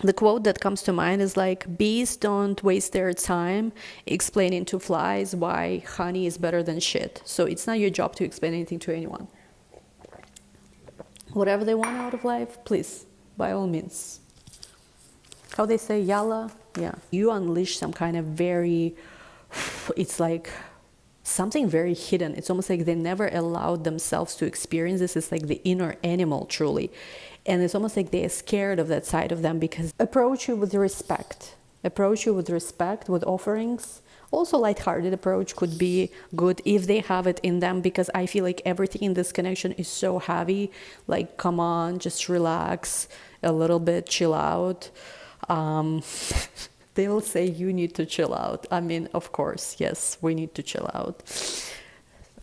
The quote that comes to mind is like, bees don't waste their time explaining to flies why honey is better than shit. So it's not your job to explain anything to anyone. Whatever they want out of life, please, by all means. How they say, yalla? Yeah. You unleash some kind of very, it's like something very hidden. It's almost like they never allowed themselves to experience this. It's like the inner animal, truly. And it's almost like they are scared of that side of them, because approach you with respect. Approach you with respect, with offerings. Also, lighthearted approach could be good if they have it in them, because I feel like everything in this connection is so heavy. Like, come on, just relax a little bit, chill out. They will say you need to chill out. I mean, of course, yes, we need to chill out.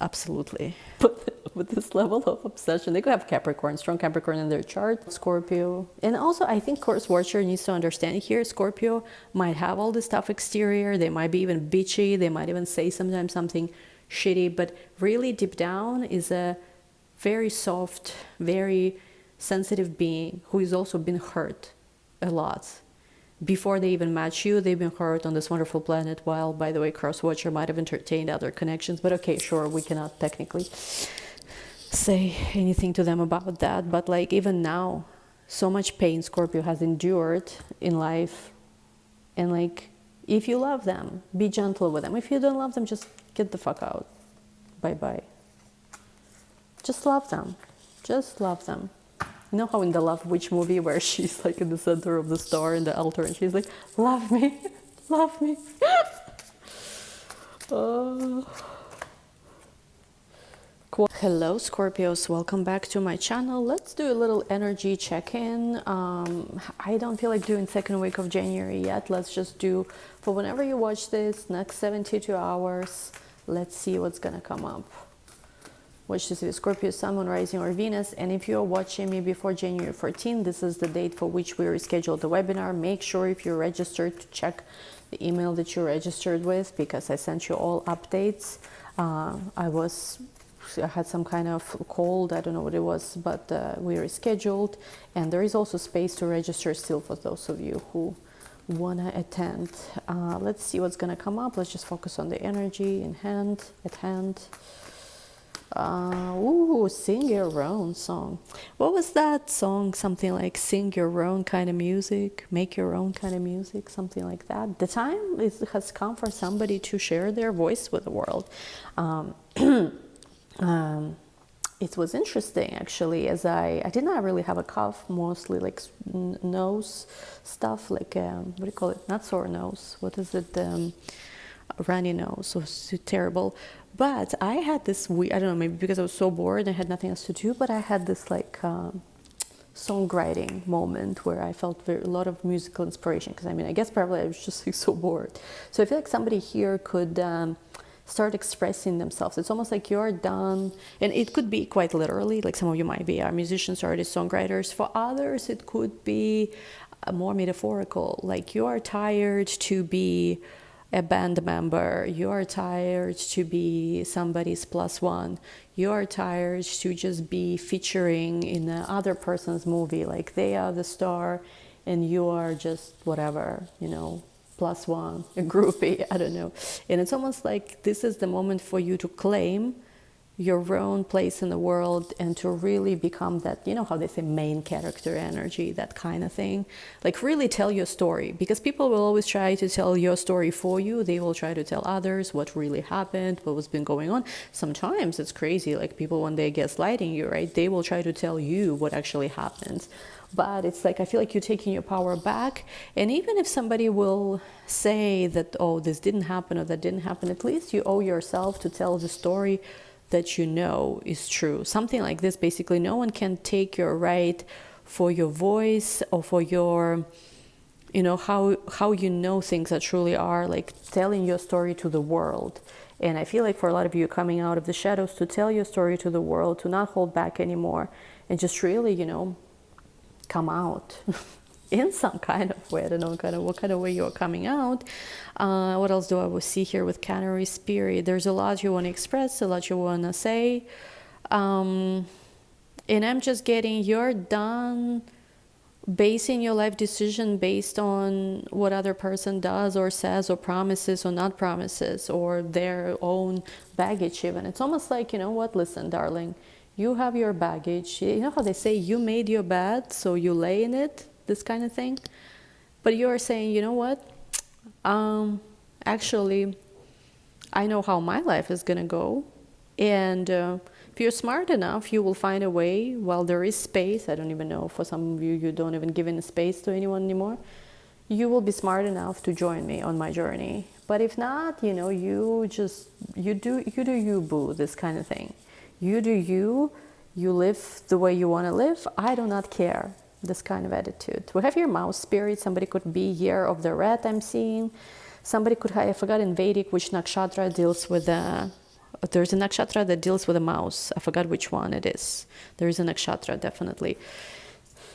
Absolutely. But with this level of obsession, they could have Capricorn, strong Capricorn in their chart, Scorpio. And also, I think course watcher needs to understand here, Scorpio might have all this tough exterior. They might be even bitchy. They might even say sometimes something shitty. But really deep down is a very soft, very sensitive being who is also been hurt a lot. Before they even match you, they've been hurt on this wonderful planet, while, by the way, cross-watcher might have entertained other connections. But okay, sure, we cannot technically say anything to them about that. But like, even now, so much pain Scorpio has endured in life. And like, if you love them, be gentle with them. If you don't love them, just get the fuck out. Bye-bye. Just love them. Just love them. You know how in the Love Witch movie, where she's like in the center of the star in the altar, and she's like, love me, love me. Cool. Hello Scorpios, welcome back to my channel. Let's do a little energy check-in. I don't feel like doing second week of January yet. Let's just do, for whenever you watch this, next 72 hours. Let's see what's gonna come up. Watch this with Scorpio, Sun, Moon, Rising, or Venus. And if you're watching me before January 14, this is the date for which we rescheduled the webinar. Make sure if you're registered to check the email that you're registered with, because I sent you all updates. I had some kind of cold, I don't know what it was, but we rescheduled. And there is also space to register still for those of you who want to attend. Let's see what's going to come up. Let's just focus on the energy in hand, at hand. Sing your own song. What was that song? Something like sing your own kind of music, make your own kind of music, something like that. The time has come for somebody to share their voice with the world. It was interesting, actually, as I did not really have a cough, mostly like nose stuff, like, what do you call it? Not sore nose. What is it? Runny nose. So it's terrible. But I had this weird, I don't know, maybe because I was so bored and I had nothing else to do, but I had this like songwriting moment where I felt a lot of musical inspiration. Because I mean, I guess probably I was just like so bored. So I feel like somebody here could start expressing themselves. It's almost like you're done. And it could be quite literally, like some of you might be musicians, artists, songwriters. For others, it could be more metaphorical. Like you are tired to be a band member, you are tired to be somebody's plus one, you are tired to just be featuring in the other person's movie, like they are the star and you are just whatever, you know, plus one, a groupie, I don't know. And it's almost like this is the moment for you to claim your own place in the world and to really become that, you know how they say main character energy, that kind of thing. Like really tell your story, because people will always try to tell your story for you. They will try to tell others what really happened, what was been going on. Sometimes it's crazy, like people when they gaslighting you, right? They will try to tell you what actually happened. But it's like, I feel like you're taking your power back. And even if somebody will say that, oh, this didn't happen or that didn't happen, at least you owe yourself to tell the story that you know is true. Something like this, basically, no one can take your right for your voice or for your, you know, how you know things that truly are, like telling your story to the world. And I feel like for a lot of you coming out of the shadows to tell your story to the world, to not hold back anymore, and just really, you know, come out in some kind of way. I don't know what kind of way you're coming out. What else do I see here with Canary Spirit? There's a lot you want to express, a lot you want to say. And I'm just getting, you're done basing your life decision based on what other person does or says or promises or not promises, or their own baggage even. It's almost like, you know what, listen, darling, you have your baggage. You know how they say you made your bed, so you lay in it, this kind of thing. But you are saying, you know what, actually, I know how my life is going to go. And if you're smart enough, you will find a way while there is space. I don't even know, for some of you, you don't even give any space to anyone anymore. You will be smart enough to join me on my journey. But if not, you know, you do you, boo, this kind of thing. You do you live the way you want to live. I do not care, this kind of attitude. We have here mouse spirit. Somebody could be year of the rat, I'm seeing. Somebody could have, I forgot in Vedic which nakshatra deals with there's a nakshatra that deals with a mouse. I forgot which one it is. There is a nakshatra, definitely.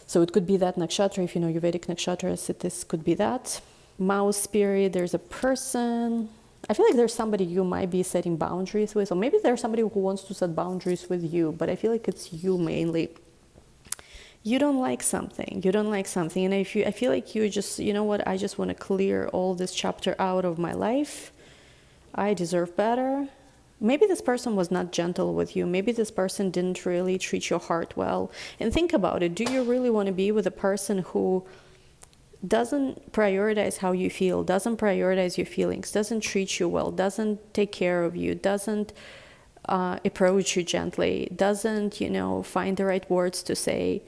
So it could be that nakshatra. If you know your Vedic nakshatras, this could be that. Mouse spirit, there's a person. I feel like there's somebody you might be setting boundaries with, or maybe there's somebody who wants to set boundaries with you, but I feel like it's you mainly. You don't like something, and I feel like you just, you know what, I just want to clear all this chapter out of my life. I deserve better. Maybe this person was not gentle with you. Maybe this person didn't really treat your heart well. And think about it. Do you really want to be with a person who doesn't prioritize how you feel, doesn't prioritize your feelings, doesn't treat you well, doesn't take care of you, doesn't approach you gently, doesn't, you know, find the right words to say?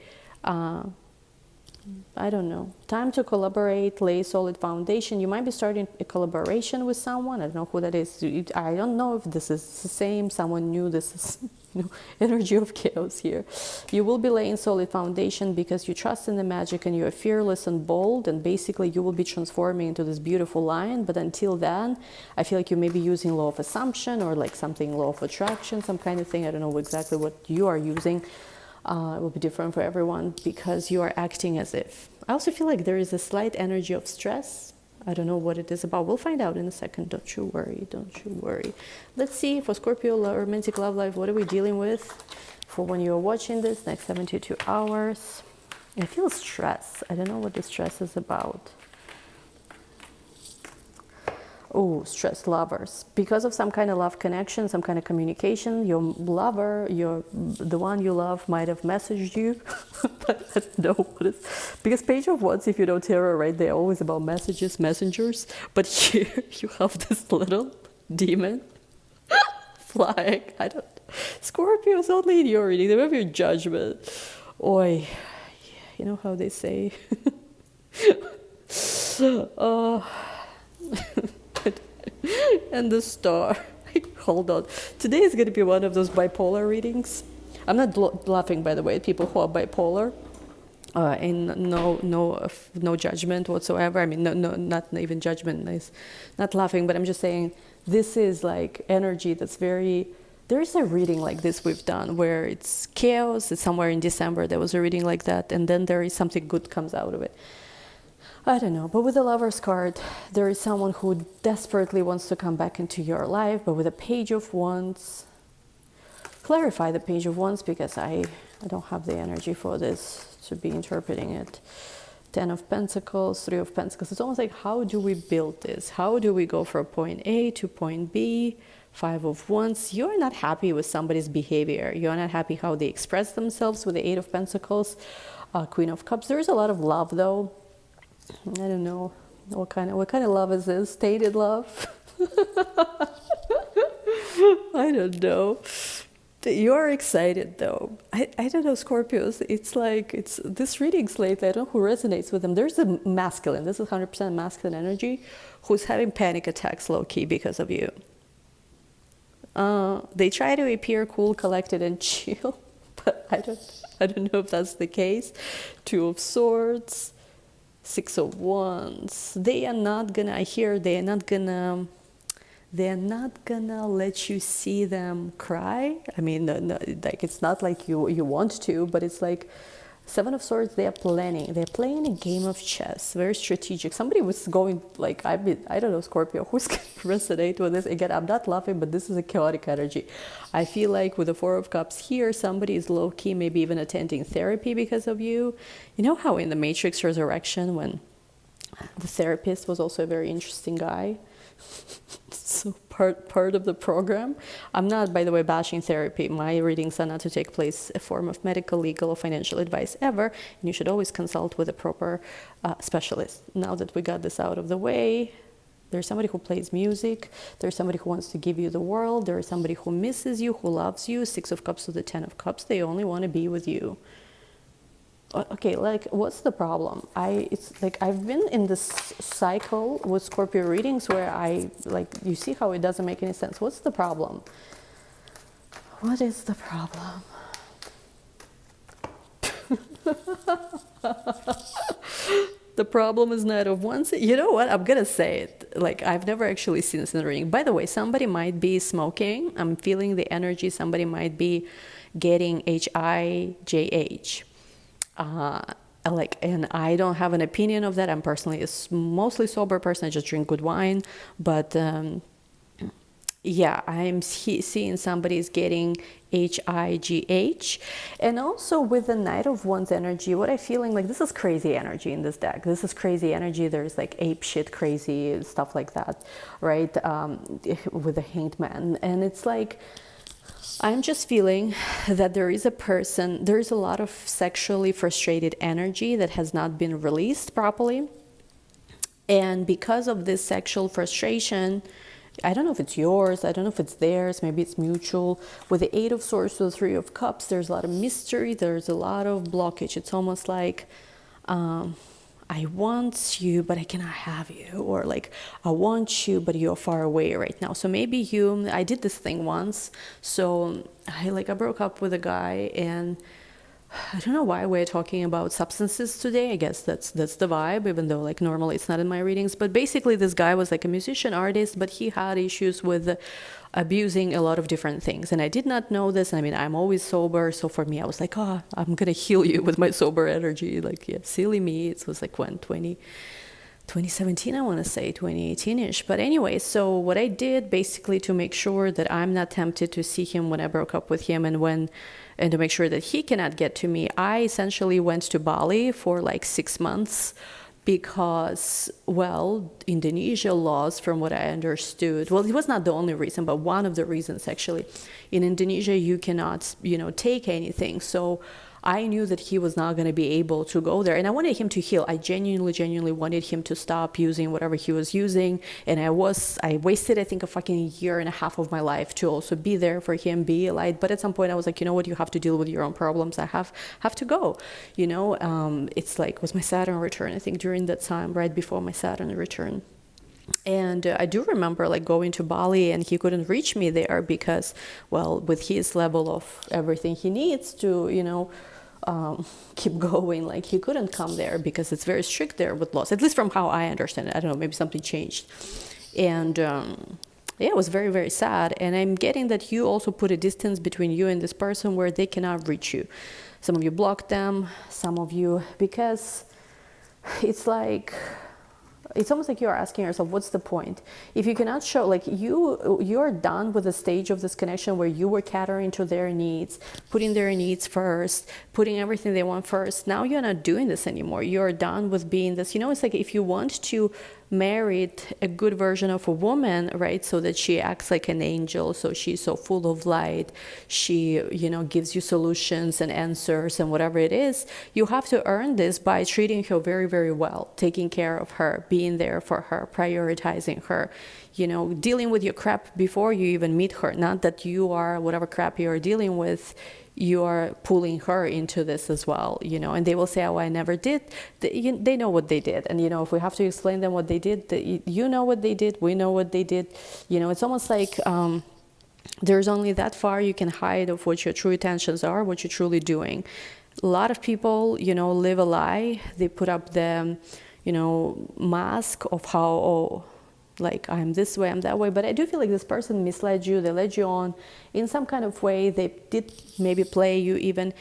I don't know. Time to collaborate, lay a solid foundation. You might be starting a collaboration with someone. I don't know who that is. I don't know if this is the same, someone new. This is, you know, energy of chaos here. You will be laying solid foundation because you trust in the magic and you are fearless and bold, and basically you will be transforming into this beautiful lion. But until then, I feel like you may be using law of assumption or like something law of attraction, some kind of thing. I don't know exactly what you are using. It will be different for everyone because you are acting as if. I also feel like there is a slight energy of stress. I don't know what it is about. We'll find out in a second. Don't you worry. Don't you worry. Let's see for Scorpio romantic love life. What are we dealing with for when you're watching this next 72 hours? I feel stress. I don't know what the stress is about. Oh, stressed lovers. Because of some kind of love connection, some kind of communication, your lover, the one you love might have messaged you. But I don't know what it is. Because Page of Wands, if you know tarot, right, they're always about messages, messengers. But here you have this little demon flying. I don't. Scorpio's only in your reading. They have your judgment. Oi. You know how they say. And the star. Hold on. Today is going to be one of those bipolar readings. I'm not laughing, by the way, at people who are bipolar. And no judgment whatsoever. I mean, no, not even judgment. Nice, not laughing, but I'm just saying this is like energy that's very. There is a reading like this we've done where it's chaos. It's somewhere in December. There was a reading like that, and then there is something good comes out of it. I don't know, but with the Lover's card, there is someone who desperately wants to come back into your life, but with a Page of Wands, clarify the Page of Wands because I don't have the energy for this to be interpreting it. 10 of Pentacles, 3 of Pentacles. It's almost like, how do we build this? How do we go from point A to point B? 5 of Wands. You're not happy with somebody's behavior. You're not happy how they express themselves with the 8 of Pentacles. Queen of Cups. There is a lot of love, though. I don't know what kind of love is this? Stated love? I don't know. You're excited though. I don't know, Scorpios. It's like this readings lately. I don't know who resonates with them. There's a masculine. This is 100% masculine energy, who's having panic attacks low key because of you. They try to appear cool, collected, and chill, but I don't know if that's the case. 2 of Swords. 6 of Wands. They are not gonna let you see them cry. I mean, no, like it's not like you want to, but it's like Seven of Swords, they are planning. They're playing a game of chess, very strategic. Somebody was going like, I don't know, Scorpio, who's going to resonate with this? Again, I'm not laughing, but this is a chaotic energy. I feel like with the Four of Cups here, somebody is low-key, maybe even attending therapy because of you. You know how in the Matrix Resurrection, when the therapist was also a very interesting guy? So part of the program. I'm not, by the way, bashing therapy. My readings are not to take place a form of medical, legal, or financial advice ever. And you should always consult with a proper specialist. Now that we got this out of the way, there's somebody who plays music. There's somebody who wants to give you the world. There is somebody who misses you, who loves you. Six of Cups to the Ten of Cups. They only want to be with you. Okay, like, what's the problem? It's like I've been in this cycle with Scorpio readings where you see how it doesn't make any sense. What's the problem? What is the problem? The problem is Knight of Wands. You know what? I'm gonna say it. Like, I've never actually seen this in the reading. By the way, somebody might be smoking. I'm feeling the energy. Somebody might be getting HIJH. And I don't have an opinion of that. I'm personally a mostly sober person. I just drink good wine. But yeah, I'm seeing somebody's getting HIGH. And also with the Knight of Wands energy, what I'm feeling like, this is crazy energy in this deck. This is crazy energy. There's like ape shit crazy stuff like that, right? With the Hanged Man. And it's like, I'm just feeling that there is a lot of sexually frustrated energy that has not been released properly. And because of this sexual frustration, I don't know if it's yours, I don't know if it's theirs, maybe it's mutual. With the Eight of Swords to the Three of Cups, there's a lot of mystery, there's a lot of blockage. It's almost like, I want you, but I cannot have you. Or like, I want you, but you're far away right now. So maybe I did this thing once. So I broke up with a guy, and I don't know why we're talking about substances today. I guess that's the vibe, even though like normally it's not in my readings. But basically this guy was like a musician, artist, but he had issues with abusing a lot of different things. And I did not know this. I mean, I'm always sober. So for me, I was like, oh, I'm going to heal you with my sober energy. Like, yeah, silly me. It was like when, 2017, I want to say 2018-ish. But anyway, so what I did basically to make sure that I'm not tempted to see him when I broke up with him and to make sure that he cannot get to me, I essentially went to Bali for like 6 months because, well, Indonesia laws, from what I understood, well, it was not the only reason, but one of the reasons actually. In Indonesia, you cannot, take anything. So I knew that he was not going to be able to go there, and I wanted him to heal. I genuinely wanted him to stop using whatever he was using, and I wasted, I think, a fucking year and a half of my life to also be there for him, be a light. But at some point I was like, you know what, you have to deal with your own problems. I have to go, it's like, was my Saturn return, I think during that time, right before my Saturn return. And I do remember like going to Bali, and he couldn't reach me there because, well, with his level of everything he needs to, keep going, like he couldn't come there because it's very strict there with laws, at least from how I understand it. I don't know, maybe something changed. And yeah, it was very, very sad. And I'm getting that you also put a distance between you and this person where they cannot reach you. Some of you blocked them, some of you, because it's like, it's almost like you're asking yourself, what's the point? If you cannot show, like you're done with the stage of this connection where you were catering to their needs, putting their needs first, putting everything they want first. Now you're not doing this anymore. You're done with being this, it's like if you want to marry a good version of a woman, right? So that she acts like an angel. So she's so full of light. She, gives you solutions and answers and whatever it is. You have to earn this by treating her very, very well, taking care of her, being there for her, prioritizing her, dealing with your crap before you even meet her. Not that you are, whatever crap you're dealing with, you are pulling her into this as well, and they will say, oh, I never did. They know what they did. And, if we have to explain them what they did, you know what they did, we know what they did. It's almost like there's only that far you can hide of what your true intentions are, what you're truly doing. A lot of people, live a lie. They put up the, mask of how, like I'm this way, I'm that way. But I do feel like this person misled you. They led you on in some kind of way. They did maybe play you even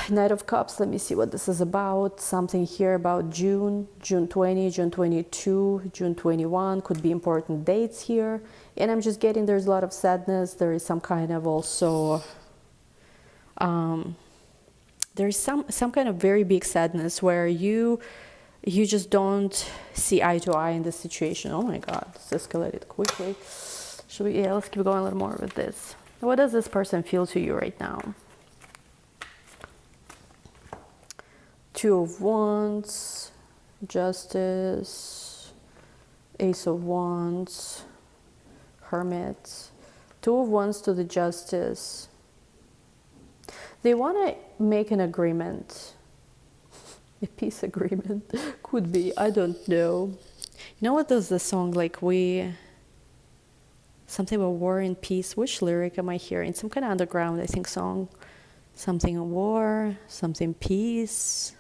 Knight of Cups, let me see what this is about. Something here about June 20, June 22, June 21, could be important dates here. And I'm just getting there's a lot of sadness. There is some kind of also, there's some kind of very big sadness where you just don't see eye to eye in this situation. Oh my God, this escalated quickly. Should we, yeah, let's keep going a little more with this. What does this person feel to you right now? Two of Wands, Justice, Ace of Wands, Hermit, Two of Wands to the Justice. They want to make an agreement. A peace agreement could be, I don't know. You know what does the song like something about war and peace? Which lyric am I hearing? Some kind of underground, I think, song. Something war, something peace.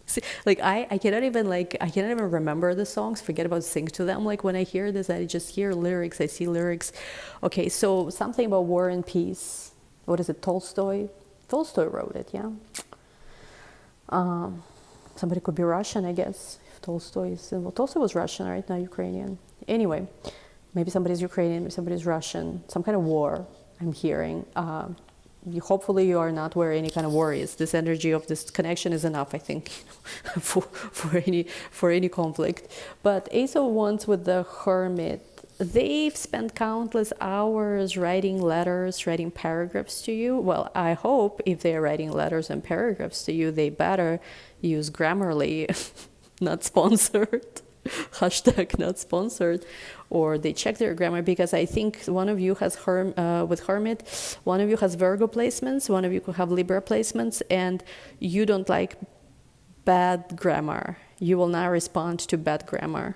See, like I cannot even remember the songs. Forget about sing to them. Like when I hear this, I just hear lyrics. I see lyrics. Okay, so something about war and peace. What is it? Tolstoy wrote it. Yeah. Somebody could be Russian, I guess. If Tolstoy was Russian, right? Not Ukrainian. Anyway, maybe somebody's Ukrainian, maybe somebody's Russian. Some kind of war. I'm hearing. Hopefully you are not where any kind of war is. This energy of this connection is enough, I think, for any conflict. But Ace of Wands with the Hermit, they've spent countless hours writing letters, writing paragraphs to you. Well, I hope if they're writing letters and paragraphs to you, they better use Grammarly, not sponsored. Hashtag not sponsored, or they check their grammar, because I think one of you has with Hermit, one of you has Virgo placements, one of you could have Libra placements, and you don't like bad grammar. You will not respond to bad grammar.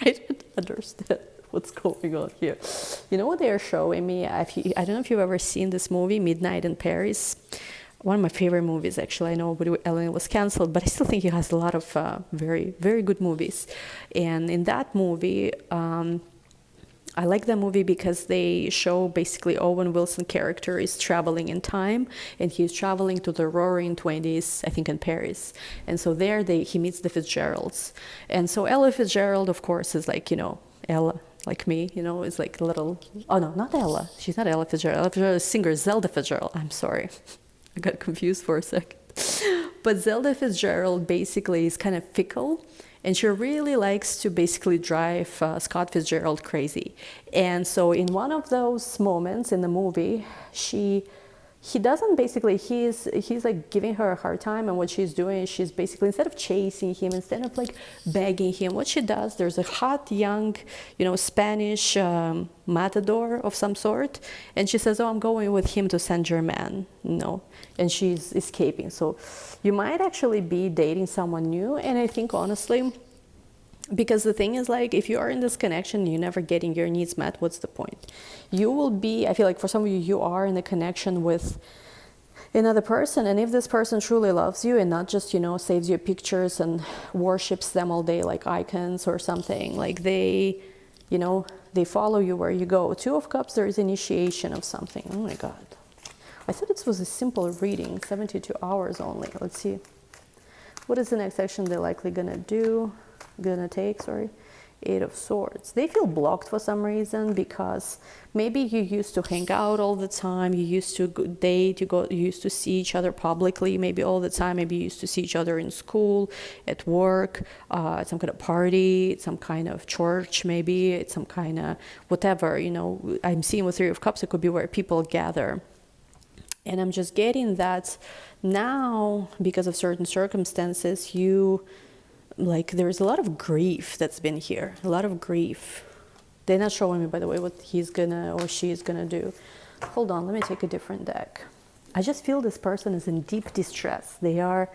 I don't understand what's going on here. You know what they are showing me? I don't know if you've ever seen this movie, Midnight in Paris. One of my favorite movies, actually. I know Woody Allen was canceled, but I still think he has a lot of very, very good movies. And in that movie, I like that movie because they show basically Owen Wilson character is traveling in time, and he's traveling to the Roaring 20s, I think in Paris. And so there he meets the Fitzgeralds. And so Ella Fitzgerald, of course, is like, Ella, like me, is like a little, oh no, not Ella. She's not Ella Fitzgerald. Ella Fitzgerald is singer Zelda Fitzgerald. I'm sorry. I got confused for a second. But Zelda Fitzgerald basically is kind of fickle, and she really likes to basically drive Scott Fitzgerald crazy. And so in one of those moments in the movie, he doesn't basically, he's like giving her a hard time, and what she's doing is she's basically, instead of chasing him, instead of like begging him, what she does, there's a hot young, Spanish matador of some sort, and she says, oh, I'm going with him to Saint Germain, and she's escaping. So you might actually be dating someone new, and I think honestly, because the thing is, like, if you are in this connection, you're never getting your needs met, what's the point? You will be, I feel like for some of you, you are in a connection with another person, and if this person truly loves you and not just, saves your pictures and worships them all day like icons or something, like they follow you where you go. Two of Cups, there is initiation of something. Oh my God. I thought it was a simple reading, 72 hours only. Let's see. What is the next action they're likely gonna take? Eight of Swords. They feel blocked for some reason, because maybe you used to hang out all the time, you used to date, you used to see each other publicly, maybe all the time, maybe you used to see each other in school, at work, at some kind of party, at some kind of church, maybe it's some kind of whatever, I'm seeing with Three of Cups, it could be where people gather. And I'm just getting that now, because of certain circumstances, there's a lot of grief that's been here, a lot of grief. They're not showing me, by the way, what he's gonna or she's gonna do. Hold on, let me take a different deck. I just feel this person is in deep distress. They are,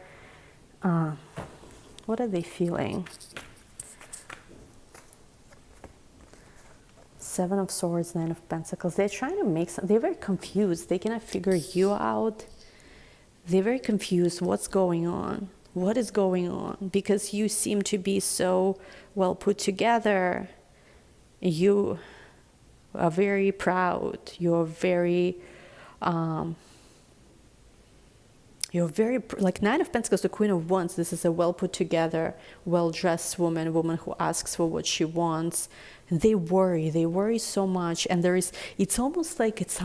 what are they feeling? Seven of Swords, Nine of Pentacles. They're trying to they're very confused. They cannot figure you out. They're very confused. What's going on? What is going on? Because you seem to be so well put together. You are very proud. You're very You're very, like Nine of Pentacles, the Queen of Wands. This is a well put together, well dressed woman who asks for what she wants. And they worry so much. And it's almost like it's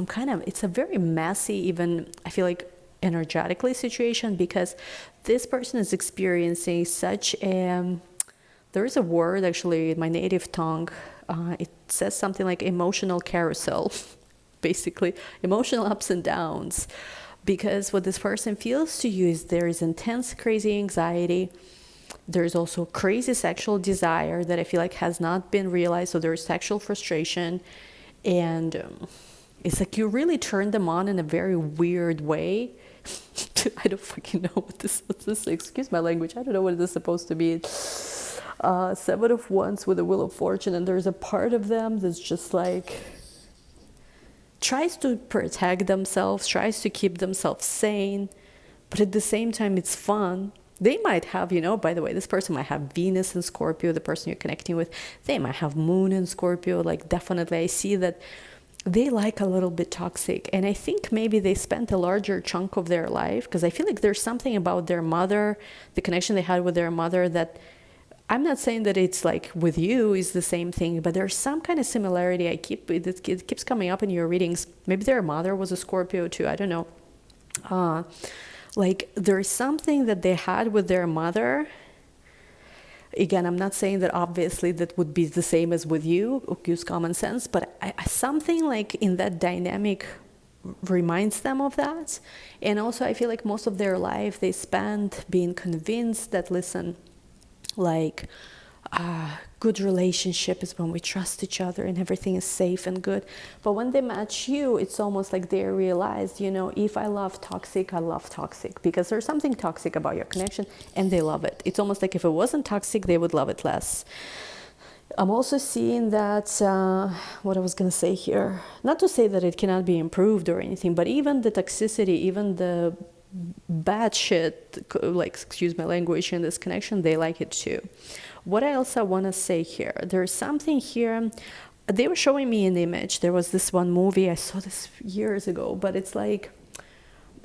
a very messy, even, I feel like, energetically situation, because this person is experiencing such a, there is a word actually in my native tongue. It says something like emotional carousel, basically, emotional ups and downs. Because what this person feels to you is there is intense, crazy anxiety. There's also crazy sexual desire that I feel like has not been realized. So there's sexual frustration. And it's like you really turn them on in a very weird way. I don't fucking know what this is. Excuse my language. I don't know what it is supposed to be. Seven of Wands with the Wheel of Fortune. And there's a part of them that's just like, tries to protect themselves, tries to keep themselves sane, but at the same time it's fun. They might have, by the way, this person might have Venus in Scorpio, the person you're connecting with. They might have Moon in Scorpio. Like, definitely I see that they like a little bit toxic. And I think maybe they spent a larger chunk of their life, because I feel like there's something about their mother, the connection they had with their mother, that I'm not saying that it's like with you is the same thing, but there's some kind of similarity. It keeps coming up in your readings. Maybe their mother was a Scorpio too. I don't know. Like there's something that they had with their mother. Again, I'm not saying that obviously that would be the same as with you. Use common sense, but something like in that dynamic reminds them of that. And also, I feel like most of their life they spent being convinced that, listen, like good relationship is when we trust each other and everything is safe and good. But when they match you, it's almost like they realize, if I love toxic, I love toxic, because there's something toxic about your connection and they love it. It's almost like if it wasn't toxic, they would love it less. I'm also seeing that, what I was going to say here, not to say that it cannot be improved or anything, but even the toxicity, even the bad shit, like, excuse my language, in this connection, they like it too. What else I want to say here? There's something here. They were showing me an image. There was this one movie, I saw this years ago, but it's like,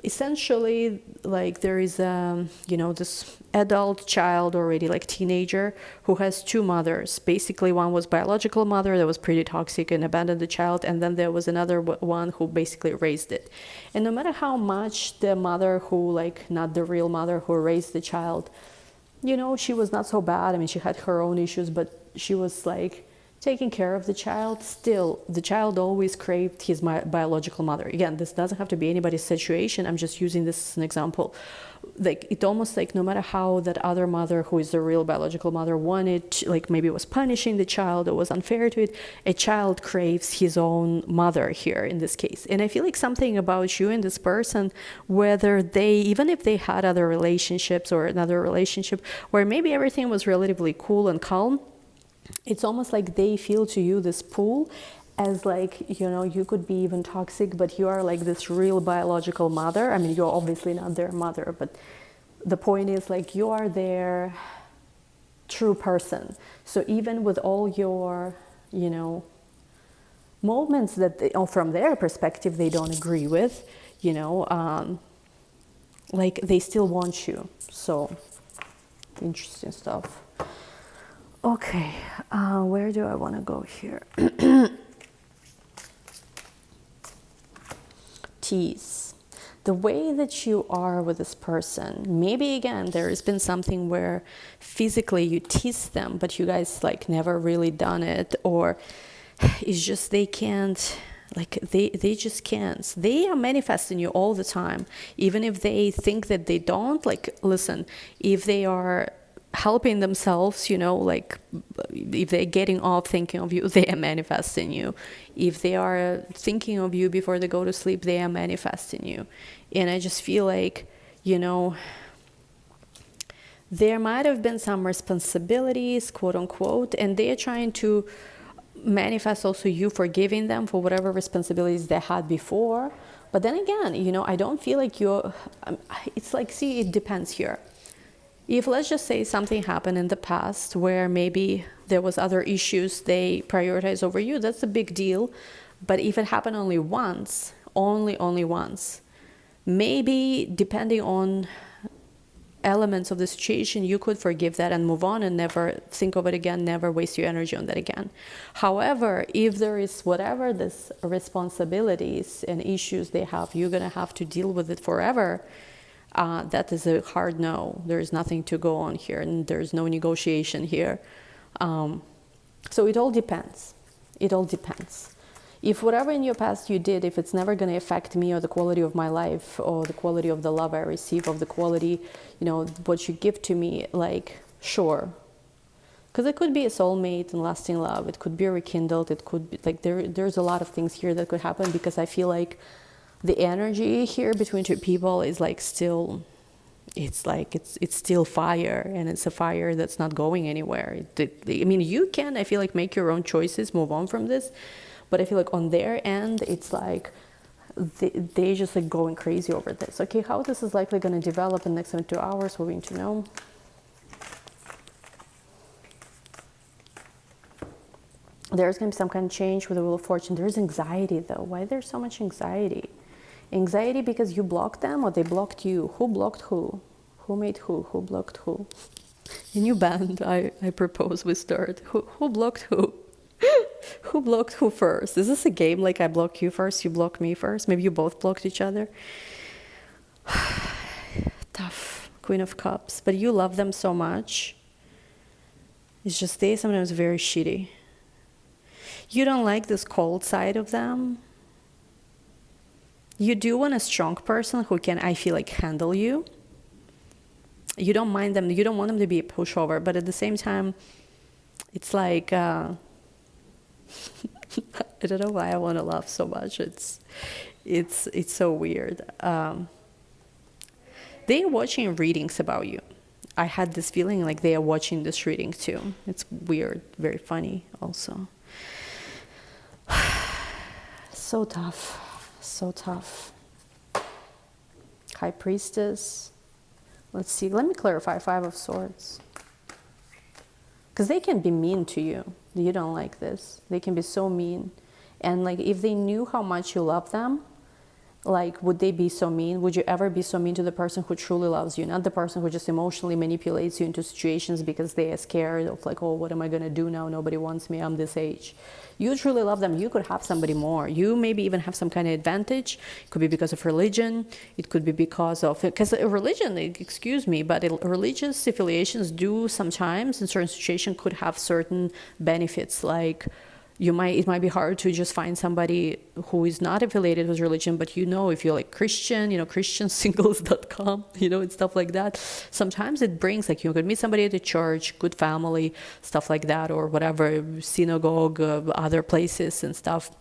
essentially, like there is this adult child already, like teenager, who has two mothers. Basically, one was biological mother that was pretty toxic and abandoned the child, and then there was another one who basically raised it. And no matter how much the mother who, like, not the real mother who raised the child, she was not so bad. I mean, she had her own issues, but she was like taking care of the child. Still, the child always craved his biological mother. Again, this doesn't have to be anybody's situation. I'm just using this as an example. Like, it almost like no matter how that other mother, who is the real biological mother, wanted, like maybe was punishing the child or was unfair to it, a child craves his own mother here in this case. And I feel like something about you and this person, whether they, even if they had other relationships or another relationship where maybe everything was relatively cool and calm, it's almost like they feel to you this pull as like, you could be even toxic, but you are like this real biological mother. I mean, you're obviously not their mother, but the point is like you are their true person. So even with all your, moments that from their perspective they don't agree with, like they still want you. So interesting stuff. Okay, where do I want to go here? Tease. The way that you are with this person, maybe again, there has been something where physically you tease them, but you guys like never really done it, or it's just they can't, like they just can't. They are manifesting you all the time, even if they think that they don't. Like, listen, if they are helping themselves, like if they're getting off thinking of you, they are manifesting you. If they are thinking of you before they go to sleep, they are manifesting you. And I just feel like, there might have been some responsibilities, quote unquote, and they are trying to manifest also you forgiving them for whatever responsibilities they had before. But then again, I don't feel like it's like, see, it depends here. If, let's just say, something happened in the past where maybe there was other issues they prioritize over you, that's a big deal. But if it happened only once, only once. Maybe depending on elements of the situation, you could forgive that and move on and never think of it again, never waste your energy on that again. However, if there is whatever this responsibilities and issues they have, you're gonna have to deal with it forever. That is a hard no. There is nothing to go on here, and there's no negotiation here. So it all depends. It all depends. If whatever in your past you did, if it's never going to affect me or the quality of my life or the quality of the love I receive, of the quality, what you give to me, like, sure. Because it could be a soulmate and lasting love. It could be rekindled. It could be, like, there's a lot of things here that could happen, because I feel like the energy here between two people is like still, it's like, it's still fire, and it's a fire that's not going anywhere. I mean, you can, I feel like, make your own choices, move on from this. But I feel like on their end, it's like they just like going crazy over this. Okay, how this is likely going to develop in the next 72 hours, we're going to know. There's going to be some kind of change with the Wheel of Fortune. There's anxiety, though. Why there's so much anxiety? Anxiety because you blocked them or they blocked you. Who blocked who? Who made who? Who blocked who? A new band I propose we start. Who blocked who? Who blocked who first? Is this a game like I block you first, you block me first? Maybe you both blocked each other. Tough. Queen of Cups. But you love them so much. It's just they sometimes very shitty. You don't like this cold side of them. You do want a strong person who can, I feel like, handle you. You don't mind them. You don't want them to be a pushover. But at the same time, it's like... I don't know why I want to laugh so much. It's so weird. They're watching readings about you. I had this feeling like they are watching this reading too. It's weird, very funny also. So tough, so tough. High Priestess. Let's see, let me clarify. 5 of Swords. Because they can be mean to you. You don't like this. They can be so mean. And like, if they knew how much you love them, like, would they be so mean? Would you ever be so mean to the person who truly loves you? Not the person who just emotionally manipulates you into situations because they are scared of like, oh, what am I going to do now? Nobody wants me. I'm this age. You truly love them. You could have somebody more. You maybe even have some kind of advantage. It could be because of religion. It could be because of, because religion, excuse me, but religious affiliations do sometimes in certain situations could have certain benefits. Like, it might be hard to just find somebody who is not affiliated with religion, but if you're like Christian, christiansingles.com, and stuff like that. Sometimes it brings, like, you could meet somebody at a church, good family, stuff like that, or whatever, synagogue, other places and stuff.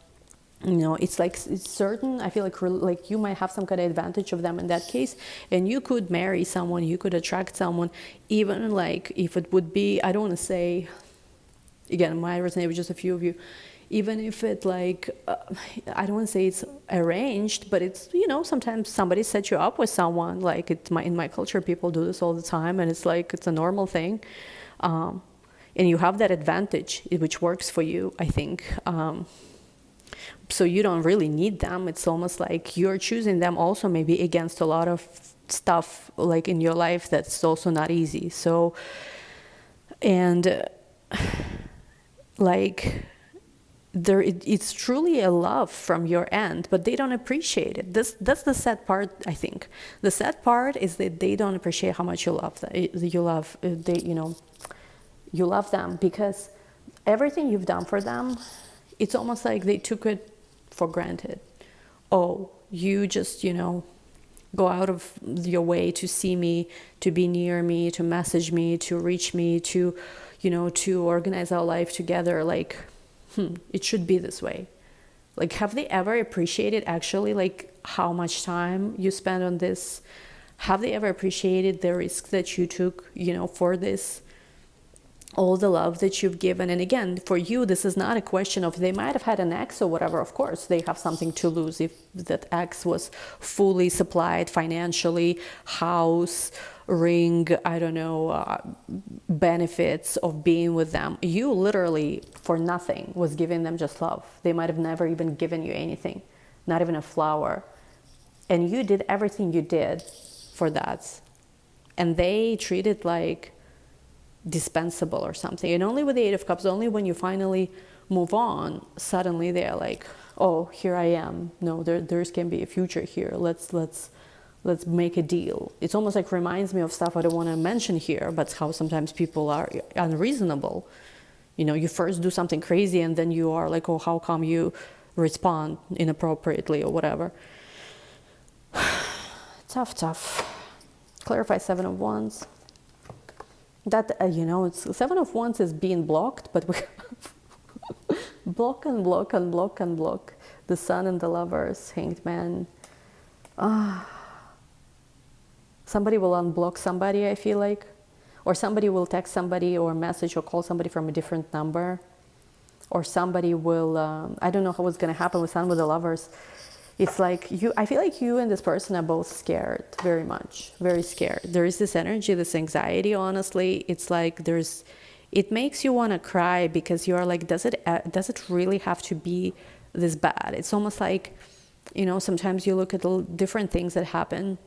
It's like, it's certain, I feel like you might have some kind of advantage of them in that case, and you could marry someone, you could attract someone, even like if it would be, I don't want to say, again, might resonate with just a few of you, even if it like, I don't want to say it's arranged, but it's, sometimes somebody sets you up with someone, like in my culture, people do this all the time, and it's like, it's a normal thing. And you have that advantage, which works for you, I think. So you don't really need them. It's almost like you're choosing them also maybe against a lot of stuff like in your life that's also not easy. So, and... like it's truly a love from your end, but they don't appreciate it. That's the sad part, I think. The sad part is that they don't appreciate how much you love them. You love them, because everything you've done for them, it's almost like they took it for granted. Oh, you just go out of your way to see me, to be near me, to message me, to reach me, to to organize our life together. Like, it should be this way. Like, have they ever appreciated actually like how much time you spent on this? Have they ever appreciated the risk that you took, for this? All the love that you've given. And again, for you, this is not a question of, they might have had an ex or whatever. Of course, they have something to lose if that ex was fully supplied financially, house, ring, I don't know, benefits of being with them. You literally, for nothing, was giving them just love. They might have never even given you anything. not even a flower. And you did everything you did for that. And they treat it like dispensable or something. And only with the Eight of Cups, only when you finally move on, suddenly they're like, oh, here I am. No, there can be a future here. Let's make a deal. It's almost like reminds me of stuff I don't want to mention here, but how sometimes people are unreasonable. You know, you first do something crazy and then you are like, oh, how come you respond inappropriately or whatever. Tough. Clarify Seven of Wands. That, it's Seven of Wands is being blocked, but we have block and block and block and block. The Sun and the Lovers, Hanged Man. Somebody will unblock somebody, I feel like. Or somebody will text somebody or message or call somebody from a different number. Or somebody will, I don't know what's going to happen with Sun with the Lovers. It's like I feel like you and this person are both scared, very much, very scared. There is this energy, this anxiety, honestly. It's like it makes you want to cry because you're like, does it really have to be this bad? It's almost like, sometimes you look at the different things that happen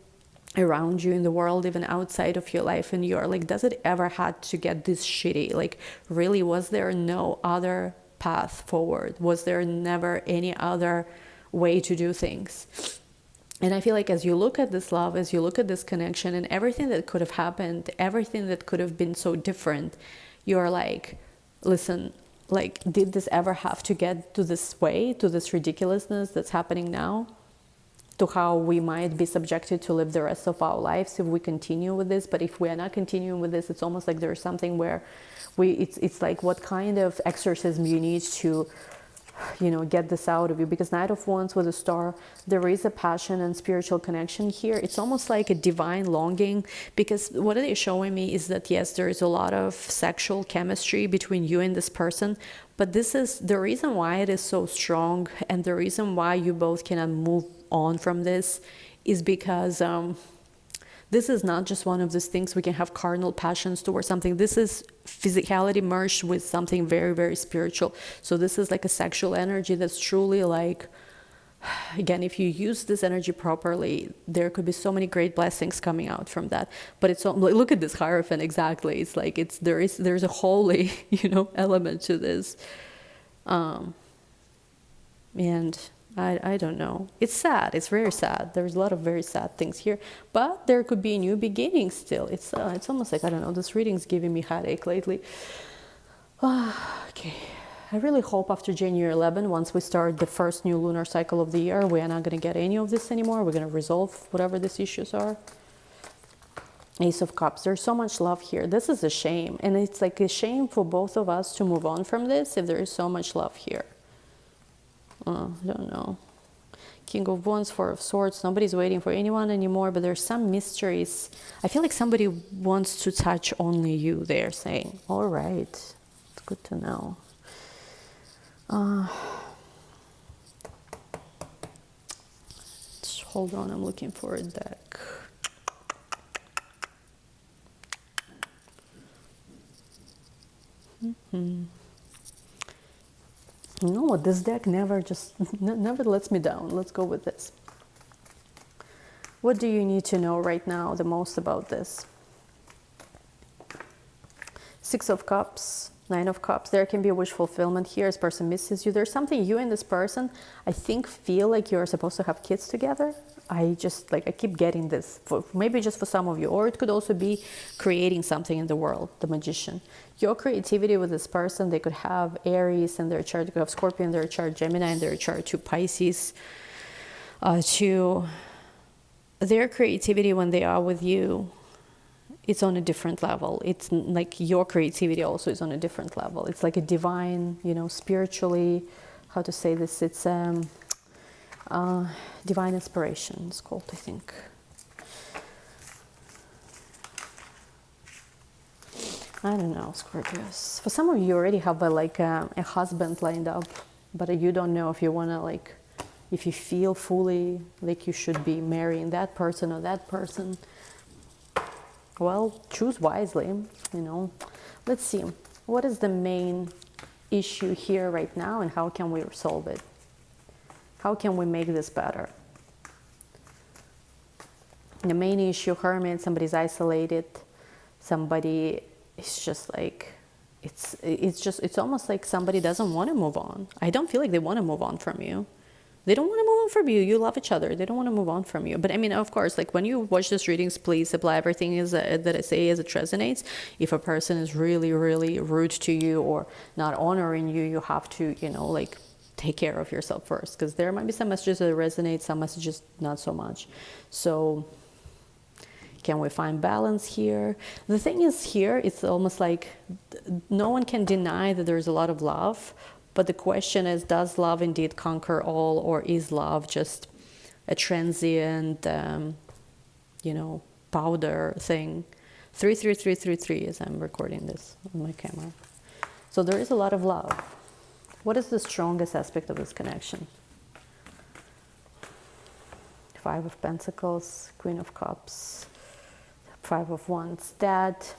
around you in the world, even outside of your life, and you're like, does it ever had to get this shitty? Like, really, was there no other path forward? Was there never any other way to do things? And I feel like as you look at this love, as you look at this connection and everything that could have happened, everything that could have been so different, you're like, listen, like, did this ever have to get to this way, to this ridiculousness that's happening now, to how we might be subjected to live the rest of our lives if we continue with this? But if we are not continuing with this, it's almost like there's something where it's like, what kind of exorcism you need to get this out of you? Because Knight of Wands with a star, there is a passion and spiritual connection here. It's almost like a divine longing, because what they're showing me is that, yes, there is a lot of sexual chemistry between you and this person, but this is the reason why it is so strong, and the reason why you both cannot move on from this is because this is not just one of those things we can have carnal passions towards something. This is physicality merged with something very, very spiritual. So this is like a sexual energy that's truly like, again, if you use this energy properly, there could be so many great blessings coming out from that. But it's like, look at this Hierophant, exactly. It's like there's a holy, element to this. And I don't know. It's sad. It's very sad. There's a lot of very sad things here. But there could be a new beginning still. It's almost like, I don't know, this reading's giving me headache lately. Okay. I really hope after January 11, once we start the first new lunar cycle of the year, we are not going to get any of this anymore. We're going to resolve whatever these issues are. Ace of Cups. There's so much love here. This is a shame. And it's like a shame for both of us to move on from this if there is so much love here. I don't know. King of Wands, Four of Swords. Nobody's waiting for anyone anymore, but there's some mysteries. I feel like somebody wants to touch only you, they're saying. All right. It's good to know. Hold on, I'm looking for a deck. No, this deck never lets me down. Let's go with this. What do you need to know right now the most about this? Six of Cups, Nine of Cups. There can be a wish fulfillment here. This person misses you. There's something you and this person, I think, feel like you're supposed to have kids together. I keep getting this, maybe just for some of you. Or it could also be creating something in the world, the Magician. Your creativity with this person, they could have Aries in their chart, they could have Scorpio in their chart, Gemini in their chart, to Pisces. To their creativity when they are with you, it's on a different level. It's like your creativity also is on a different level. It's like a divine, spiritually, how to say this, it's divine inspiration, it's called, I think. I don't know, Scorpios. For some of you already have a husband lined up, but you don't know if you want to, if you feel fully like you should be marrying that person or that person. Well, choose wisely, Let's see. What is the main issue here right now, and how can we resolve it? How can we make this better? The main issue, hermit, somebody's isolated, somebody is just like, it's almost like somebody doesn't want to move on. I don't feel like they want to move on from you. They don't want to move on from you. You love each other. They don't want to move on from you. But I mean, of course, like when you watch these readings, please apply everything that I say as it resonates. If a person is really, really rude to you or not honoring you, you have to, you know, like take care of yourself first, because there might be some messages that resonate, some messages not so much. So can we find balance here? The thing is here, it's almost like no one can deny that there's a lot of love. But the question is, does love indeed conquer all, or is love just a transient, you know, powder thing? 33333 as I'm recording this on my camera. So there is a lot of love. What is the strongest aspect of this connection? Five of Pentacles, Queen of Cups, Five of Wands. That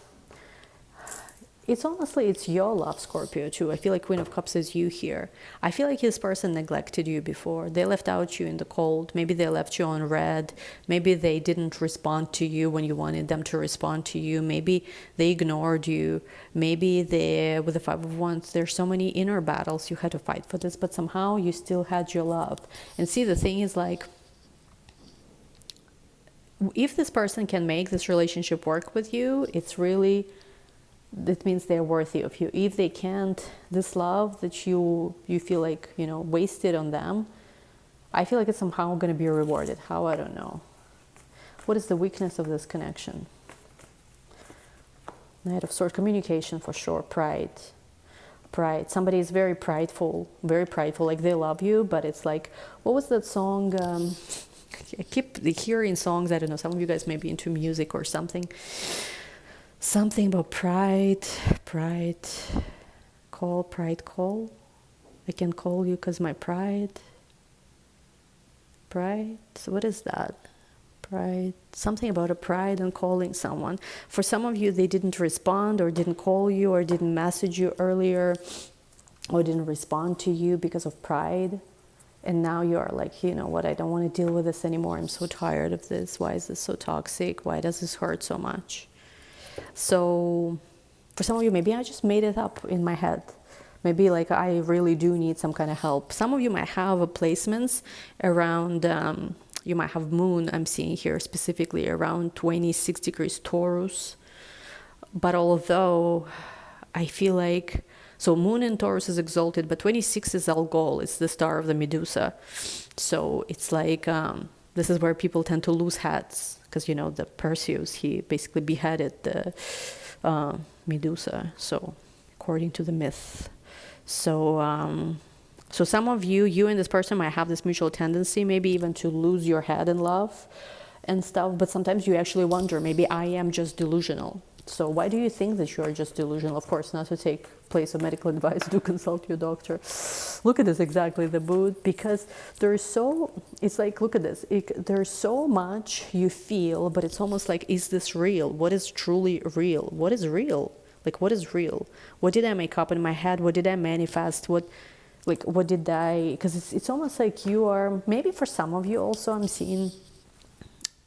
it's honestly, it's your love, Scorpio, too. I feel like Queen of Cups is you here. I feel like this person neglected you before. They left out you in the cold. Maybe they left you on red. Maybe they didn't respond to you when you wanted them to respond to you. Maybe they ignored you. Maybe they, with the Five of Wands, there's so many inner battles you had to fight for this, but somehow you still had your love. And see, the thing is like, if this person can make this relationship work with you, it's really, that means they're worthy of you. If they can't, this love that you feel like, you know, wasted on them, I feel like it's somehow going to be rewarded. How? I don't know. What is the weakness of this connection? Knight of Swords, communication for sure. Pride. Somebody is very prideful, like they love you, but it's like, what was that song? I keep hearing songs, I don't know, some of you guys may be into music or something. Something about pride call. I can call you because my pride. So what is that? Pride. Something about a pride and calling someone. For some of you, they didn't respond or didn't call you or didn't message you earlier or didn't respond to you because of pride. And now you are like, you know what, I don't want to deal with this anymore. I'm so tired of this. Why is this so toxic? Why does this hurt so much? So for some of you, maybe I just made it up in my head. Maybe like I really do need some kind of help. Some of you might have placements around, you might have moon, I'm seeing here specifically around 26 degrees Taurus. But although I feel like, so moon in Taurus is exalted, but 26 is Algol, it's the star of the Medusa. So it's like, this is where people tend to lose heads. Because, you know, the Perseus, he basically beheaded the Medusa, so according to the myth. So so some of you and this person might have this mutual tendency, maybe even to lose your head in love and stuff. But sometimes you actually wonder, maybe I am just delusional. So why do you think that you are just delusional? Of course, not to take place of medical advice, do consult your doctor. Look at this, exactly, the mood, because there's so, it's like, look at this, there's so much you feel, but it's almost like, is this real? What is truly real? What is real? Like, what is real? What did I make up in my head? What did I manifest? What did I, because it's almost like you are, maybe for some of you also, I'm seeing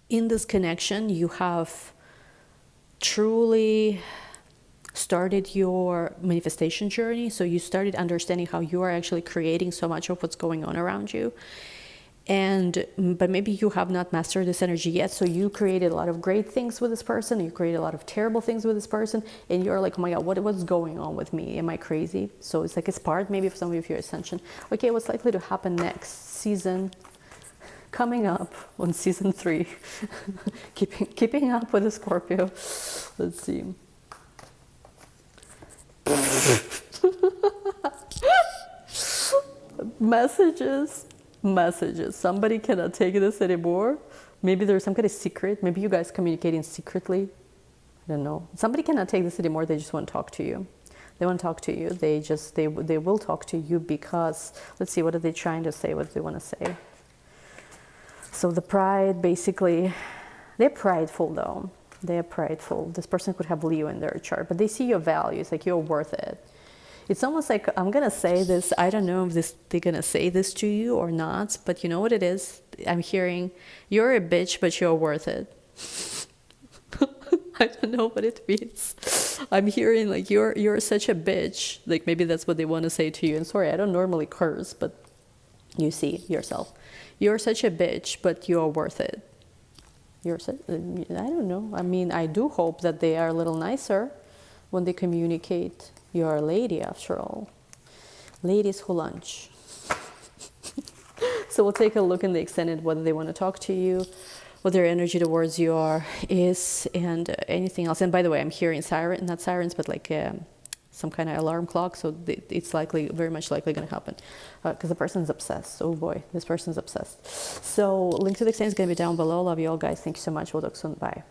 in this connection, you have truly started your manifestation journey. So you started understanding how you are actually creating so much of what's going on around you. But maybe you have not mastered this energy yet. So you created a lot of great things with this person. You created a lot of terrible things with this person. And you're like, oh my God, what's going on with me? Am I crazy? So it's like, it's part maybe of some of your ascension. Okay, what's likely to happen next season? Coming up on season 3, keeping up with the Scorpio. Let's see. Messages. Somebody cannot take this anymore. Maybe there's some kind of secret. Maybe you guys communicating secretly. I don't know. Somebody cannot take this anymore. They just want to talk to you. They want to talk to you. They will talk to you because, let's see, what are they trying to say? What do they want to say? So the pride, basically, they're prideful though. They're prideful. This person could have Leo in their chart, but they see your value. It's like, you're worth it. It's almost like I'm gonna say this. I don't know if they're gonna say this to you or not, but you know what it is? I'm hearing, you're a bitch, but you're worth it. I don't know what it means. I'm hearing like you're such a bitch. Like maybe that's what they want to say to you. And sorry, I don't normally curse, but you see yourself. You're such a bitch, but you're worth it. I don't know. I mean, I do hope that they are a little nicer when they communicate. You're a lady after all. Ladies who lunch. So we'll take a look in the extended whether they want to talk to you, what their energy towards you is, and anything else. And by the way, I'm hearing siren, not sirens, but like some kind of alarm clock. So it's likely, very much likely going to happen because the person's obsessed. Oh boy, this person's obsessed. So link to the extended is going to be down below. Love you all, guys. Thank you so much. We'll talk soon. Bye.